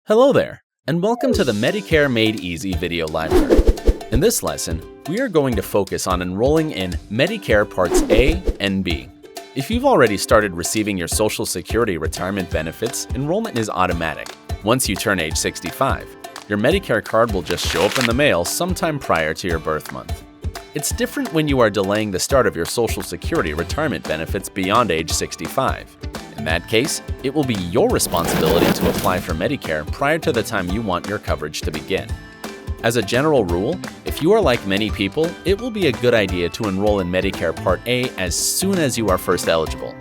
Hello there, and welcome to the Medicare Made Easy video library. In this lesson, we are going to focus on enrolling in Medicare Parts A and B. If you've already started receiving your Social Security retirement benefits, enrollment is automatic. Once you turn age 65, your Medicare card will just show up in the mail sometime prior to your birth month. It's different when you are delaying the start of your Social Security retirement benefits beyond age 65. In that case, it will be your responsibility to apply for Medicare prior to the time you want your coverage to begin. As a general rule, if you are like many people, it will be a good idea to enroll in Medicare Part A as soon as you are first eligible.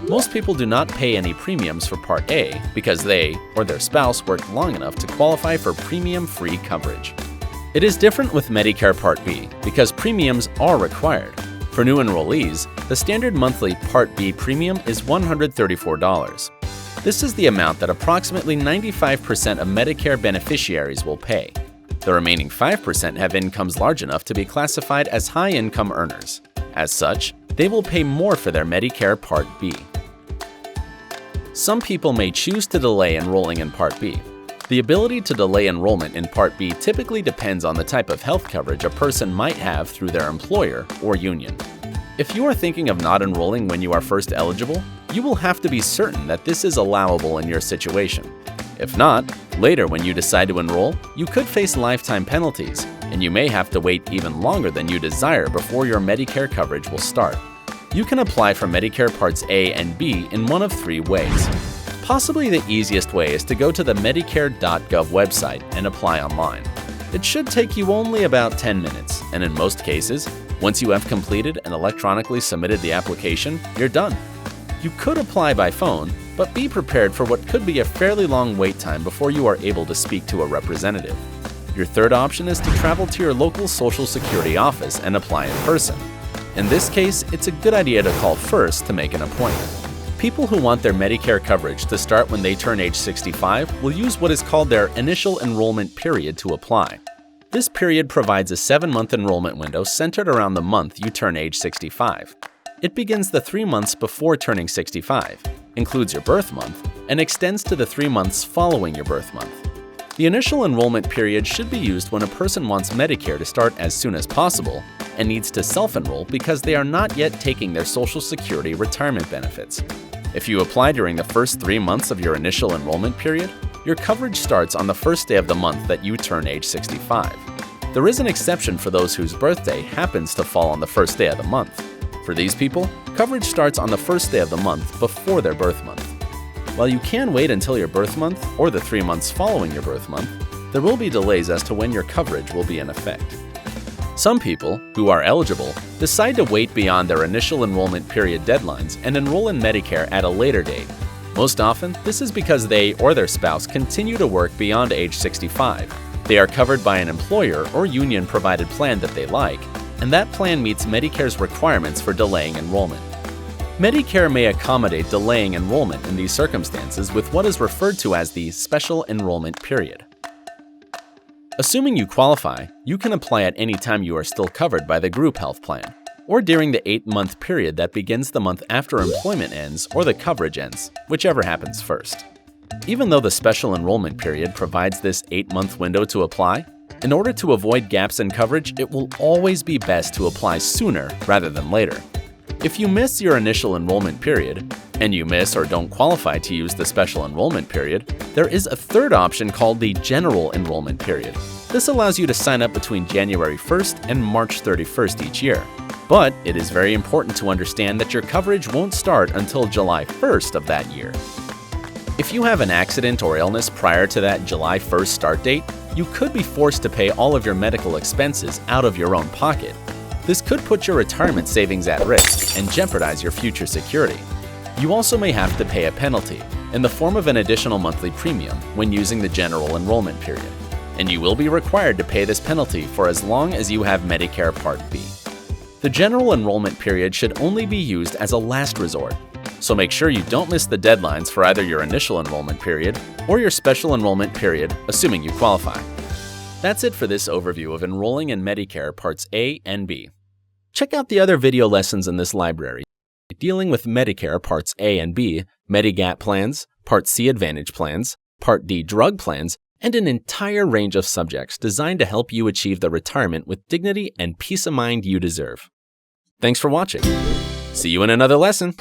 Most people do not pay any premiums for Part A because they or their spouse worked long enough to qualify for premium-free coverage. It is different with Medicare Part B because premiums are required. For new enrollees, the standard monthly Part B premium is $134. This is the amount that approximately 95% of Medicare beneficiaries will pay. The remaining 5% have incomes large enough to be classified as high-income earners. As such, they will pay more for their Medicare Part B. Some people may choose to delay enrolling in Part B. The ability to delay enrollment in Part B typically depends on the type of health coverage a person might have through their employer or union. If you are thinking of not enrolling when you are first eligible, you will have to be certain that this is allowable in your situation. If not, later when you decide to enroll, you could face lifetime penalties, and you may have to wait even longer than you desire before your Medicare coverage will start. You can apply for Medicare Parts A and B in one of three ways. Possibly the easiest way is to go to the Medicare.gov website and apply online. It should take you only about 10 minutes, and in most cases, once you have completed and electronically submitted the application, you're done. You could apply by phone, but be prepared for what could be a fairly long wait time before you are able to speak to a representative. Your third option is to travel to your local Social Security office and apply in person. In this case, it's a good idea to call first to make an appointment. People who want their Medicare coverage to start when they turn age 65 will use what is called their initial enrollment period to apply. This period provides a 7-month enrollment window centered around the month you turn age 65. It begins the 3 months before turning 65, includes your birth month, and extends to the 3 months following your birth month. The initial enrollment period should be used when a person wants Medicare to start as soon as possible and needs to self-enroll because they are not yet taking their Social Security retirement benefits. If you apply during the first 3 months of your initial enrollment period, your coverage starts on the first day of the month that you turn age 65. There is an exception for those whose birthday happens to fall on the first day of the month. For these people, coverage starts on the first day of the month before their birth month. While you can wait until your birth month or the 3 months following your birth month, there will be delays as to when your coverage will be in effect. Some people, who are eligible, decide to wait beyond their initial enrollment period deadlines and enroll in Medicare at a later date. Most often, this is because they or their spouse continue to work beyond age 65. They are covered by an employer or union-provided plan that they like, and that plan meets Medicare's requirements for delaying enrollment. Medicare may accommodate delaying enrollment in these circumstances with what is referred to as the special enrollment period. Assuming you qualify, you can apply at any time you are still covered by the group health plan, or during the 8-month period that begins the month after employment ends or the coverage ends, whichever happens first. Even though the special enrollment period provides this 8-month window to apply, in order to avoid gaps in coverage, it will always be best to apply sooner rather than later. If you miss your initial enrollment period, and you miss or don't qualify to use the special enrollment period, there is a third option called the general enrollment period. This allows you to sign up between January 1st and March 31st each year. But it is very important to understand that your coverage won't start until July 1st of that year. If you have an accident or illness prior to that July 1st start date, you could be forced to pay all of your medical expenses out of your own pocket. This could put your retirement savings at risk and jeopardize your future security. You also may have to pay a penalty in the form of an additional monthly premium when using the general enrollment period, and you will be required to pay this penalty for as long as you have Medicare Part B. The general enrollment period should only be used as a last resort, so make sure you don't miss the deadlines for either your initial enrollment period or your special enrollment period, assuming you qualify. That's it for this overview of enrolling in Medicare Parts A and B. Check out the other video lessons in this library dealing with Medicare Parts A and B, Medigap plans, Part C Advantage plans, Part D drug plans, and an entire range of subjects designed to help you achieve the retirement with dignity and peace of mind you deserve. Thanks for watching. See you in another lesson.